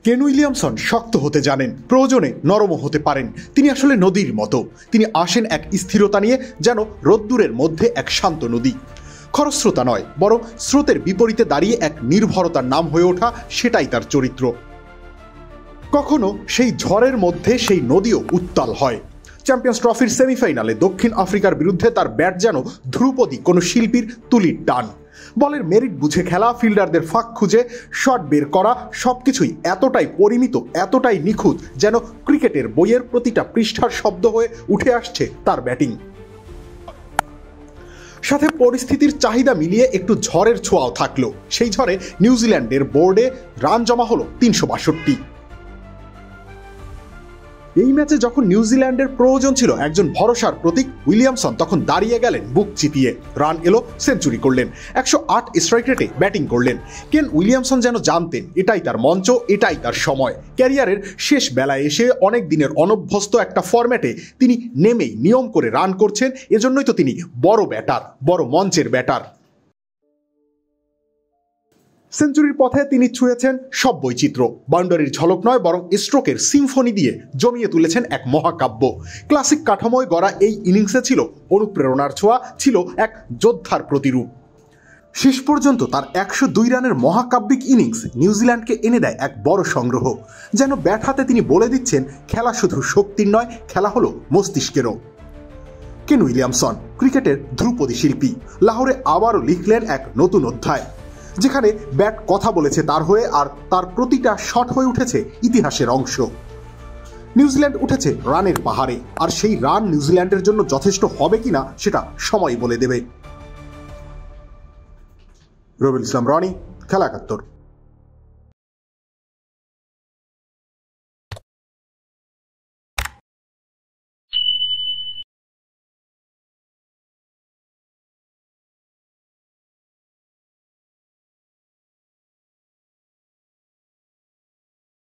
Kane Williamson শক্ত হতে জানেন, প্রয়োজনে নরমও হতে পারেন। তিনি আসলে নদীর মতো। তিনি আসেন এক স্থিরতা নিয়ে, যেন রোদ্দুরের মধ্যে এক শান্ত নদী। খরস্রোতা নয়, বরং স্রোতের বিপরীতে দাঁড়িয়ে এক নির্ভরতার নাম হয়ে ওঠা, সেটাই তার চরিত্র। কখনো সেই ঝড়ের মধ্যে সেই নদীও উত্তাল হয়। চ্যাম্পিয়ন্স ট্রফির সেমিফাইনালে দক্ষিণ আফ্রিকার বিরুদ্ধে তার ব্যাট যেন ধ্রুপদী কোনো শিল্পীর তুলির টান। বলের মেরিট বুঝে খেলা, ফিল্ডারদের ফাঁক খুঁজে শট বের করা, সবকিছুই এতটাই পরিমিত, এতটাই নিখুঁত, যেন ক্রিকেটের বইয়ের প্রতিটা পৃষ্ঠার শব্দ হয়ে উঠে আসছে তার ব্যাটিং। সাথে পরিস্থিতির চাহিদা মিলিয়ে একটু ঝড়ের ছোঁয়াও থাকলো। সেই ঝড়ে নিউজিল্যান্ডের বোর্ডে রান জমা হলো 362। এই ম্যাচে যখন নিউজিল্যান্ডের প্রয়োজন ছিল একজন ভরসার প্রতীক, উইলিয়ামসন তখন দাঁড়িয়ে গেলেন বুক চিতিয়ে। রান এলো, সেঞ্চুরি করলেন, 108 স্ট্রাইক রেটে ব্যাটিং করলেন। কেন উইলিয়ামসন যেন জানতেন এটাই তার মঞ্চ, এটাই তার সময়। ক্যারিয়ারের শেষ বেলায় এসে অনেক দিনের অনভ্যস্ত একটা ফরম্যাটে তিনি নেমেই নিয়ম করে রান করছেন। এজন্যই তো তিনি বড় ব্যাটার, বড় মঞ্চের ব্যাটার। সেঞ্চুরির পথে তিনি ছুঁয়েছেন সব বৈচিত্র্য। বাউন্ডারির ঝলক নয়, বরং স্ট্রোকের সিম্ফনি দিয়ে জমিয়ে তুলেছেন এক মহাকাব্য। ক্লাসিক কাঠামোয় গড়া এই ইনিংসে ছিল অনুপ্রেরণার ছোঁয়া, ছিল এক যোদ্ধার প্রতিরূপ। শেষ পর্যন্ত তার 102 রানের মহাকাব্যিক ইনিংস নিউজিল্যান্ডকে এনে দেয় এক বড় সংগ্রহ। যেন ব্যাট হাতে তিনি বলে দিচ্ছেন, খেলা শুধু শক্তির নয়, খেলা হলো মস্তিষ্কেরও। কেন উইলিয়ামসন ক্রিকেটের ধ্রুপদী শিল্পী, লাহোরে আবারও লিখলেন এক নতুন অধ্যায়, যেখানে ব্যাট কথা বলেছে তার হয়ে, আর তার প্রতিটা শট হয়ে উঠেছে ইতিহাসের অংশ। নিউজিল্যান্ড উঠেছে রানের পাহাড়ে, আর সেই রান নিউজিল্যান্ডের জন্য যথেষ্ট হবে কিনা সেটা সময় বলে দেবে। রবিউল ইসলাম রনি, খেলা ৭১।